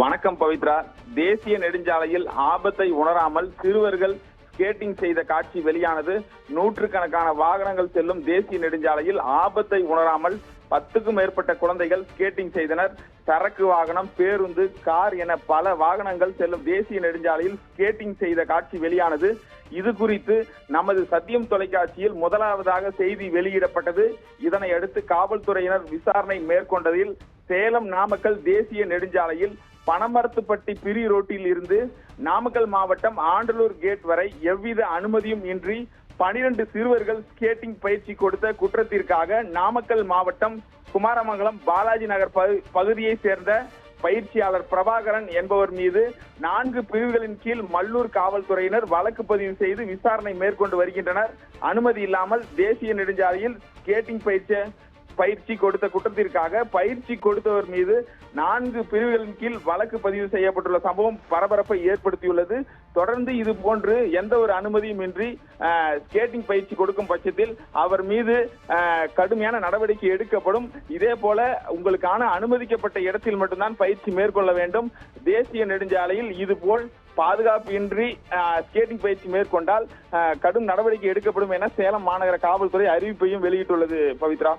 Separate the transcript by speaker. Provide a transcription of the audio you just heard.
Speaker 1: வணக்கம் பவித்ரா. தேசிய நெடுஞ்சாலையில் ஆபத்தை உணராமல் சிறுவர்கள் ஸ்கேட்டிங் செய்த காட்சி வெளியானது. நூற்றுக்கணக்கான வாகனங்கள் செல்லும் தேசிய நெடுஞ்சாலையில் ஆபத்தை உணராமல் 10க்கும் மேற்பட்ட குழந்தைகள் ஸ்கேட்டிங் செய்தனர். சரக்கு வாகனம், பேருந்து, கார் என பல வாகனங்கள் செல்லும் தேசிய நெடுஞ்சாலையில் ஸ்கேட்டிங் செய்த காட்சி வெளியானது. இது குறித்து நமது சத்தியம் தொலைக்காட்சியில் முதலாவதாக செய்தி வெளியிடப்பட்டது. இதனை அடுத்து காவல்துறையினர் விசாரணை மேற்கொண்டதில் சேலம் நாமக்கல் தேசிய நெடுஞ்சாலையில் பனமரத்துப்பட்டி பிரி ரோட்டில் இருந்து நாமக்கல் மாவட்டம் ஆண்டலூர் கேட் வரை எவ்வித அனுமதியும் இன்றி 12 சிறுவர்கள் ஸ்கேட்டிங் பயிற்சி கொடுத்த குற்றத்திற்காக நாமக்கல் மாவட்டம் குமாரமங்கலம் பாலாஜி நகர் பகுதியை சேர்ந்த பயிற்சியாளர் பிரபாகரன் என்பவர் மீது 4 பிரிவுகளின் கீழ் மல்லூர் காவல்துறையினர் வழக்கு பதிவு செய்து விசாரணை மேற்கொண்டு வருகின்றனர். அனுமதி இல்லாமல் தேசிய நெடுஞ்சாலையில் ஸ்கேட்டிங் பயிற்சி கொடுத்த குற்றத்திற்காக பயிற்சி கொடுத்தவர் மீது 4 பிரிவுகளின் கீழ் வழக்கு பதிவு செய்யப்பட்டுள்ள சம்பவம் பரபரப்பை ஏற்படுத்தியுள்ளது. தொடர்ந்து இது போன்று எந்த ஒரு அனுமதியும் இன்றி ஸ்கேட்டிங் பயிற்சி கொடுக்கும் பட்சத்தில் அவர் மீது கடுமையான நடவடிக்கை எடுக்கப்படும். இதே போல உங்களுக்கான அனுமதிக்கப்பட்ட இடத்தில் மட்டும்தான் பயிற்சி மேற்கொள்ள வேண்டும். தேசிய நெடுஞ்சாலையில் இதுபோல் பாதுகாப்பு இன்றி ஸ்கேட்டிங் பயிற்சி மேற்கொண்டால் கடும் நடவடிக்கை எடுக்கப்படும் என சேலம் மாநகர காவல்துறை அறிவிப்பையும் வெளியிட்டுள்ளது. பவித்ரா.